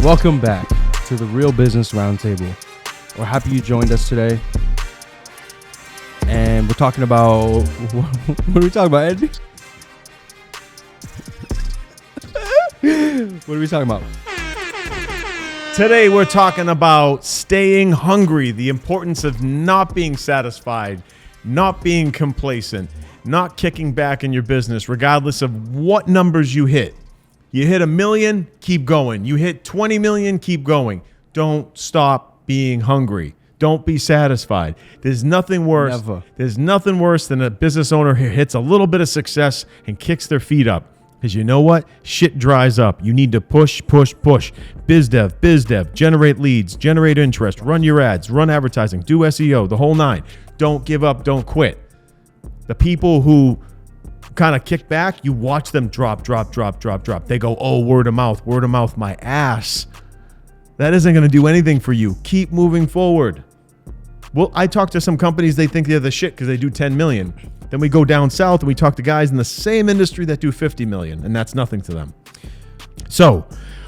Welcome back to the Real Business Roundtable. We're happy you joined us today. And we're talking about... What are we talking about, Ed? What are we talking about? Today we're talking about staying hungry, the importance of not being satisfied, not being complacent, not kicking back in your business, regardless of what numbers you hit. You hit 1 million, keep going. You hit 20 million, keep going. Don't stop being hungry. Don't be satisfied. There's nothing worse. Never. There's nothing worse than a business owner who hits a little bit of success and kicks their feet up. Because you know what? Shit dries up. You need to push. Biz dev, generate leads, generate interest, run your ads, run advertising, do SEO, the whole nine. Don't give up, don't quit. The people who kind of kick back, you watch them drop. They go, oh, word of mouth, my ass. That isn't going to do anything for you. Keep moving forward. Well, I talk to some companies, they think they're the shit because they do 10 million. Then we go down south and we talk to guys in the same industry that do 50 million, and that's nothing to them. So,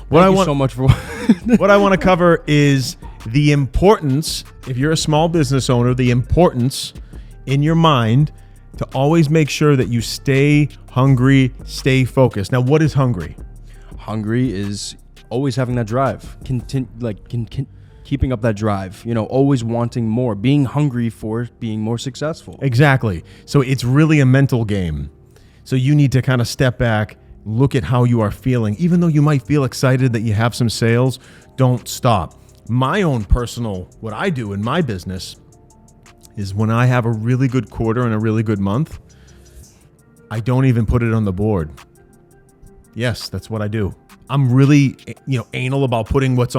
what I want to cover is the importance, if you're a small business owner, the importance in your mind to always make sure that you stay hungry, stay focused. Now, what is hungry? Hungry is always having that drive, keeping up that drive, always wanting more, being hungry for being more successful. Exactly. So it's really a mental game. So you need to kind of step back, look at how you are feeling. Even though you might feel excited that you have some sales, don't stop. My own personal, what I do in my business is when I have a really good quarter and a really good month, I don't even put it on the board. Yes, that's what I do. I'm really, anal about putting what's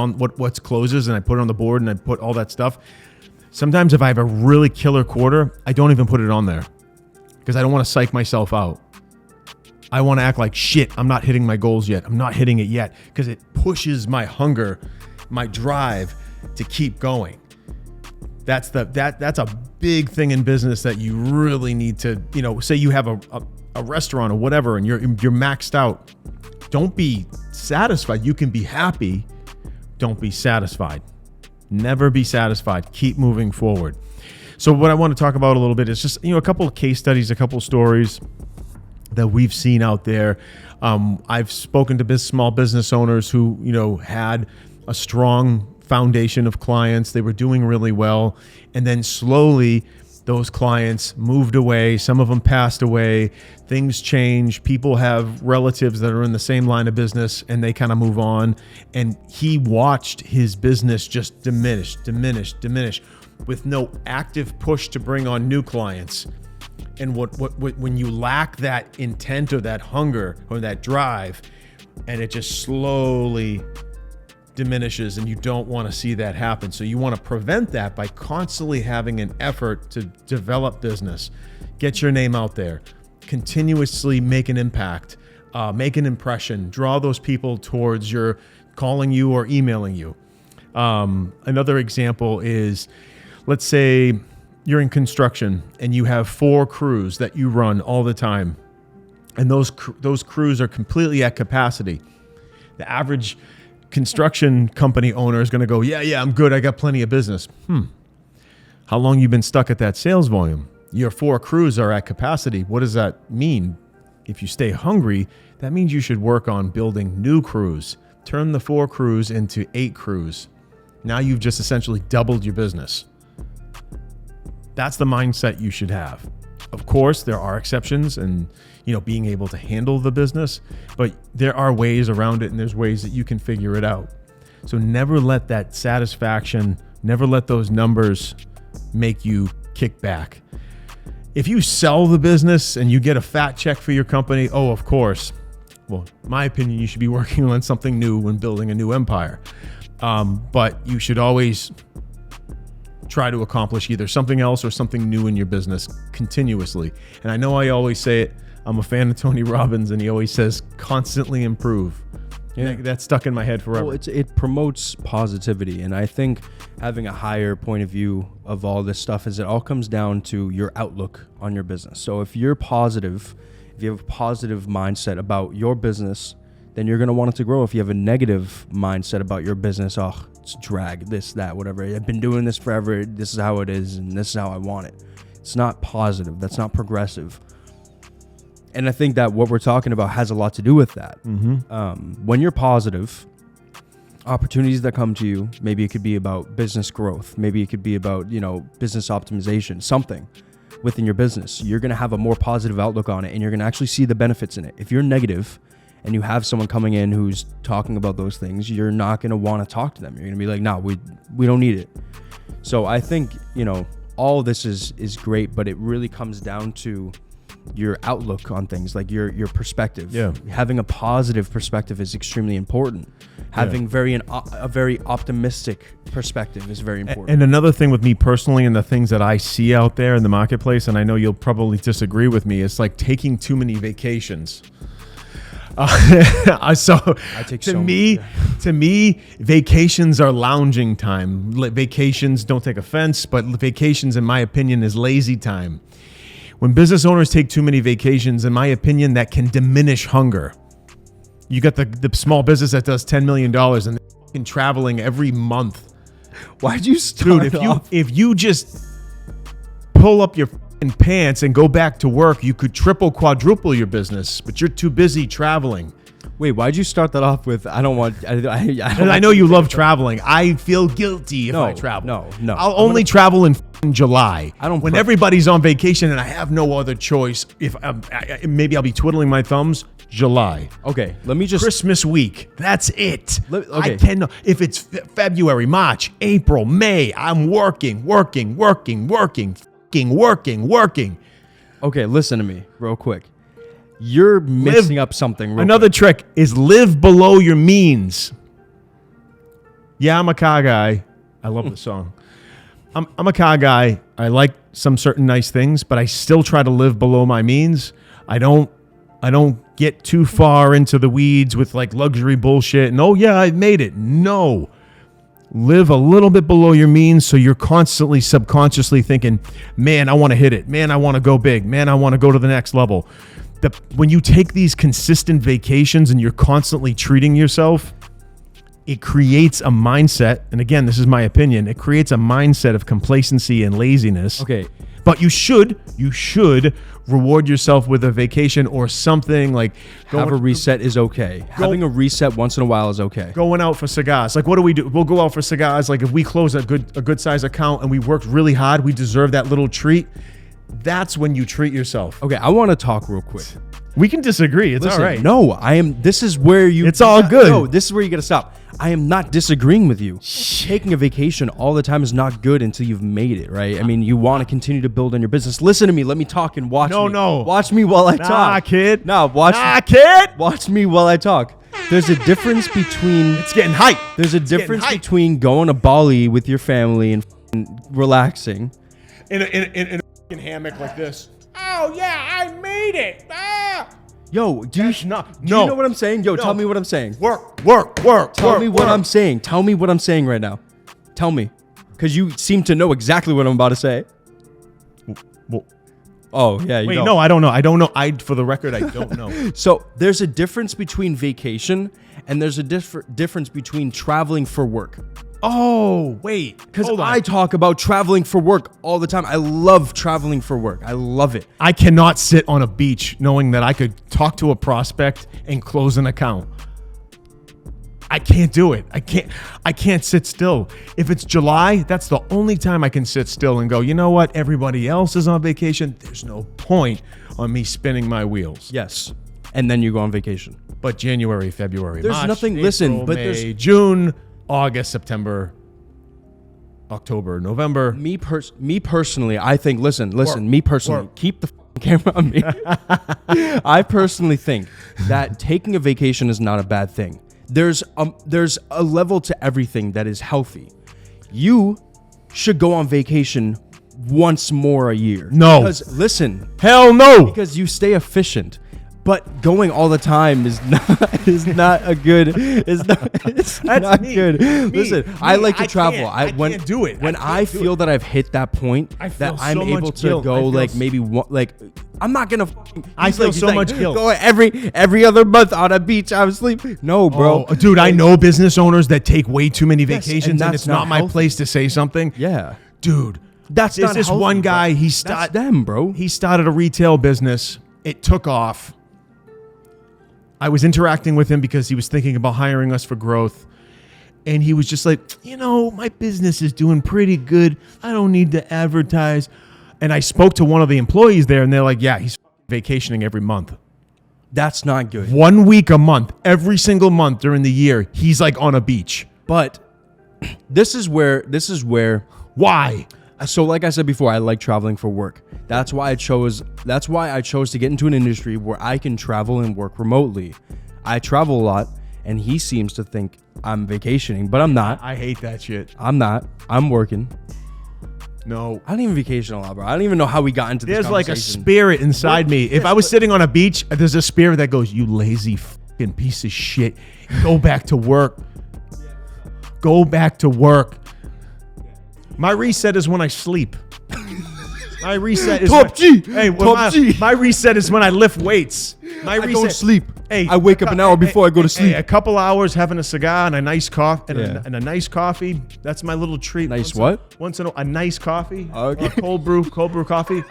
closes, and I put it on the board and I put all that stuff. Sometimes if I have a really killer quarter, I don't even put it on there because I don't want to psych myself out. I want to act like shit. I'm not hitting my goals yet. I'm not hitting it yet because it pushes my hunger, my drive to keep going. That's a big thing in business that you really need to, say you have a restaurant or whatever and you're maxed out. Don't be satisfied. You can be happy. Don't be satisfied. Never be satisfied. Keep moving forward. So what I want to talk about a little bit is just, a couple of case studies, a couple of stories that we've seen out there. I've spoken to small business owners who, had a strong foundation of clients. They were doing really well. And then slowly those clients moved away. Some of them passed away. Things change. People have relatives that are in the same line of business and they kind of move on. And he watched his business just diminish with no active push to bring on new clients. And when you lack that intent or that hunger or that drive, and it just slowly diminishes, and you don't want to see that happen. So you want to prevent that by constantly having an effort to develop business, get your name out there, continuously make an impact, make an impression, draw those people towards your calling you or emailing you. Another example is, let's say you're in construction and you have 4 crews that you run all the time, and those crews are completely at capacity. The average construction company owner is going to go, yeah, I'm good. I got plenty of business. How long you been stuck at that sales volume? Your 4 crews are at capacity. What does that mean? If you stay hungry, that means you should work on building new crews. Turn the 4 crews into 8 crews. Now you've just essentially doubled your business. That's the mindset you should have. Of course, there are exceptions and, being able to handle the business, but there are ways around it and there's ways that you can figure it out. So never let that satisfaction, never let those numbers make you kick back. If you sell the business and you get a fat check for your company, of course. Well, in my opinion, you should be working on something new when building a new empire. But you should always try to accomplish either something else or something new in your business continuously. And I know I always say it, I'm a fan of Tony Robbins, and he always says, constantly improve. Yeah, that's stuck in my head forever. Well, it promotes positivity. And I think having a higher point of view of all this stuff is it all comes down to your outlook on your business. So if you're positive, if you have a positive mindset about your business, then you're going to want it to grow. If you have a negative mindset about your business, oh, it's drag, this, that, whatever. I've been doing this forever. This is how it is, and this is how I want it. It's not positive. That's not progressive. And I think that what we're talking about has a lot to do with that. When you're positive, opportunities that come to you, maybe it could be about business growth. Maybe it could be about, business optimization, something within your business. You're going to have a more positive outlook on it, and you're going to actually see the benefits in it. If you're negative and you have someone coming in who's talking about those things, you're not going to want to talk to them. You're going to be like, no, we don't need it. So I think, all of this is great, but it really comes down to your outlook on things, like your perspective. Yeah. Having a positive perspective is extremely important. Having a very optimistic perspective is very important. And another thing with me personally, and the things that I see out there in the marketplace, and I know you'll probably disagree with me, it's like taking too many vacations. To me, vacations are lounging time. Vacations, don't take offense, but vacations, in my opinion, is lazy time. When business owners take too many vacations, in my opinion, that can diminish hunger. You got the small business that does $10 million and they're traveling every month. Why'd you start if you just pull up your pants and go back to work, you could triple, quadruple your business, but you're too busy traveling. Wait, why'd you start that off with, I know you love traveling. I feel guilty if I travel. No. I'll only travel in July. When everybody's on vacation and I have no other choice. If maybe I'll be twiddling my thumbs. July. Okay, let me just... Christmas week. That's it. Okay. I cannot... If it's February, March, April, May, I'm working. Okay, listen to me real quick. You're mixing up something. Another trick is live below your means. Yeah, I'm a car guy. I love the song. I'm a car guy. I like some certain nice things, but I still try to live below my means. I don't get too far into the weeds with like luxury bullshit. And oh yeah, I've made it. No. Live a little bit below your means, so you're constantly subconsciously thinking, man, I want to hit it. Man, I want to go big. Man, I want to go to the next level. When you take these consistent vacations and you're constantly treating yourself, it creates a mindset. And again, this is my opinion. It creates a mindset of complacency and laziness. Okay. But you should reward yourself with a vacation or something like have a reset is okay. Having a reset once in a while is okay. Going out for cigars. Like, what do we do? We'll go out for cigars. Like, if we close a good size account and we worked really hard, we deserve that little treat. That's when you treat yourself. Okay, I want to talk real quick. We can disagree. It's all right. No, this is where you... It's all good. No, this is where you got to stop. I am not disagreeing with you. Taking a vacation all the time is not good until you've made it, right? I mean, you want to continue to build on your business. Listen to me. Let me talk and watch me. No. Watch me while I talk. Nah, kid. Kid. Watch me while I talk. There's a difference between... It's getting hype. There's a difference between going to Bali with your family and relaxing. In a hammock like this. Oh, yeah, I made it. Yo, do you know what I'm saying? Yo, tell me what I'm saying. Work. Tell me what I'm saying. Tell me what I'm saying right now. Tell me. Because you seem to know exactly what I'm about to say. Well, oh, yeah, you wait, don't. No, I don't know. For the record, I don't know. So there's a difference between vacation and there's a difference between traveling for work. Oh, wait. Because I talk about traveling for work all the time. I love traveling for work. I love it. I cannot sit on a beach knowing that I could talk to a prospect and close an account. I can't do it. I can't sit still. If it's July, that's the only time I can sit still and go, you know what? Everybody else is on vacation. There's no point on me spinning my wheels. Yes. And then you go on vacation. But January, February, there's March, nothing. April, listen, but May, there's June, August, September, October, November. Me personally, I think. Listen. Me personally, keep the camera on me. I personally think that taking a vacation is not a bad thing. There's a level to everything that is healthy. You should go on vacation once more a year. No. Because listen. Hell no. Because you stay efficient. But going all the time is not a good. It's not me. good. Me. Listen, Me. I like to I travel. can't do it. When I feel that I've hit that point, I feel that I'm so much able to guilt. I go feel like s- maybe one, like I'm not gonna. I he's feel like- he's so like, much guilt. Go every other month on a beach. I'm sleeping. No, bro. Oh, dude, I know business owners that take way too many vacations, and that's it's not not my healthy. place to say something. Yeah, Dude, that's there's not this healthy, one but guy. that's them, bro. He started a retail business. It took off. I was interacting with him because he was thinking about hiring us for growth. And he was just like, my business is doing pretty good. I don't need to advertise. And I spoke to one of the employees there, and they're like, yeah, he's vacationing every month. That's not good. 1 week a month, every single month during the year, he's like on a beach. But this is where. Why? So, like I said before, I like traveling for work. That's why I chose to get into an industry where I can travel and work remotely. I travel a lot, and he seems to think I'm vacationing, but I'm not. I hate that shit. I'm not. I'm working. No. I don't even vacation a lot, bro. I don't even know how we got into this There's like a conversation. spirit inside me. If I was sitting on a beach, there's a spirit that goes, you lazy fucking piece of shit. Go back to work. Go back to work. My reset is when I sleep. My reset is Top G. Hey, Top G. my reset is when I lift weights. My I don't sleep. Hey, I wake up an hour before I go to sleep. Hey, a couple hours having a cigar and a nice coffee Yeah. and a nice coffee. That's my little treat. Nice what? Once in a nice coffee. Okay. Cold brew coffee.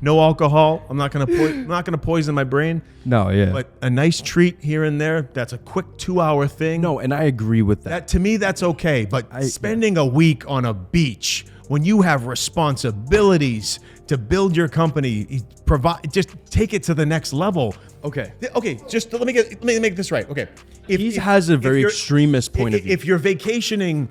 No alcohol. I'm not gonna poison my brain. No, yeah. But a nice treat here and there. That's a quick 2-hour thing. No, and I agree with that. That to me, that's okay. But spending a week on a beach when you have responsibilities to build your company, just take it to the next level. Okay. Okay, just let me make this right. Okay. He has a very extremist point of view. If you're vacationing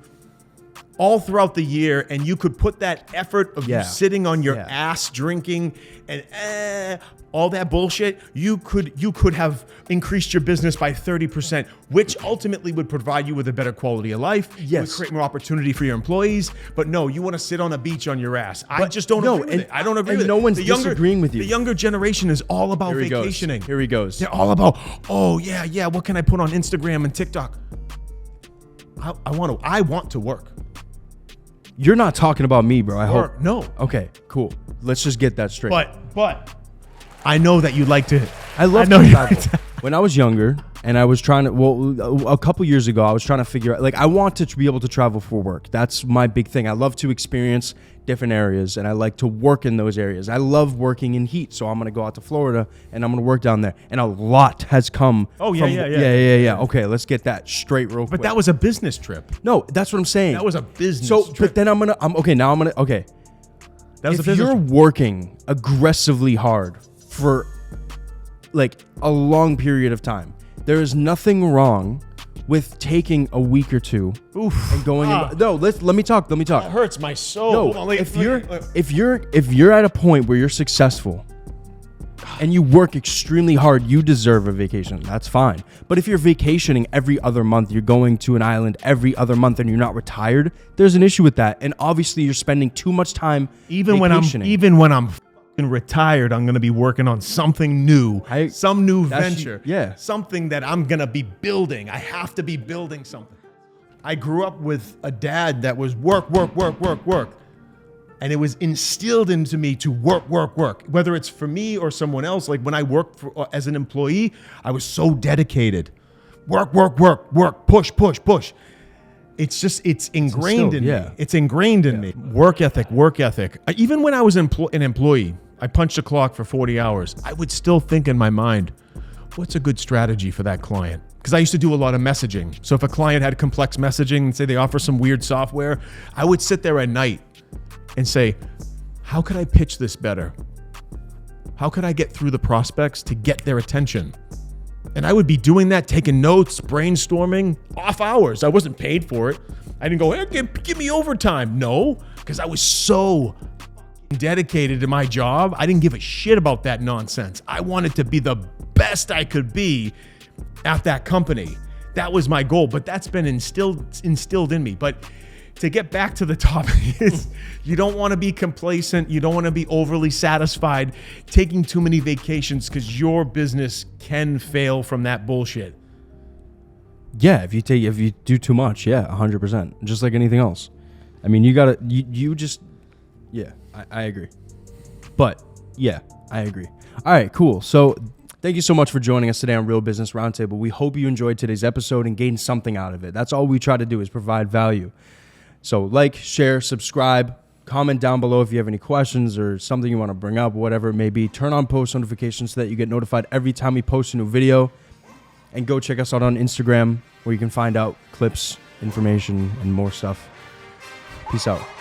all throughout the year and you could put that effort of you sitting on your ass drinking and all that bullshit, you could have increased your business by 30%, which ultimately would provide you with a better quality of life. It would create more opportunity for your employees. But no, you want to sit on a beach on your ass. I just don't agree with it. I don't agree with it. No one's disagreeing with you. The younger generation is all about Here he goes. vacationing. Here he goes. They're all about, what can I put on Instagram and TikTok? I want to work. You're not talking about me, bro. I hope. No. Okay, cool. Let's just get that straight. But I know that you like to. I love to travel. When I was younger and I was trying to, a couple years ago, I was trying to figure out, like, I want to be able to travel for work. That's my big thing. I love to experience different areas and I like to work in those areas. I love working in heat. So I'm going to go out to Florida and I'm going to work down there. And a lot has come. Oh, yeah. Okay, let's get that straight real quick. But that was a business trip. No, that's what I'm saying. That was a business trip. But then I'm okay. That was if a business you're trip. working aggressively hard for like a long period of time, there is nothing wrong with taking a week or two and going. Let me talk. That hurts my soul. No, Hold on, if you're at a point where you're successful and you work extremely hard, you deserve a vacation. That's fine. But if you're vacationing every other month, you're going to an island every other month, and you're not retired, there's an issue with that. And obviously, you're spending too much time vacationing. Even when I'm retired, I'm going to be working on something new, some new venture, something that I'm going to be building. I have to be building something. I grew up with a dad that was work. And it was instilled into me to work. Whether it's for me or someone else, like when I worked as an employee, I was so dedicated. Work, push. It's ingrained in me. It's ingrained in me. Work ethic. Even when I was an employee, I punched a clock for 40 hours. I would still think in my mind, what's a good strategy for that client? Because I used to do a lot of messaging. So if a client had complex messaging and say they offer some weird software, I would sit there at night and say, how could I pitch this better? How could I get through the prospects to get their attention? And I would be doing that, taking notes, brainstorming, off hours. I wasn't paid for it. I didn't go, hey, give me overtime. No, because I was so dedicated to my job. I didn't give a shit about that nonsense. I wanted to be the best I could be at that company. That was my goal, but that's been instilled in me. But to get back to the topic is you don't want to be complacent. You don't want to be overly satisfied taking too many vacations, because your business can fail from that bullshit. Yeah, if you do too much, 100%, just like anything else. I mean, I agree. But yeah, I agree. All right, cool. So thank you so much for joining us today on Real Business Roundtable. We hope you enjoyed today's episode and gained something out of it. That's all we try to do, is provide value. So like, share, subscribe, comment down below if you have any questions or something you want to bring up, whatever it may be. Turn on post notifications so that you get notified every time we post a new video. And go check us out on Instagram, where you can find out clips, information, and more stuff. Peace out.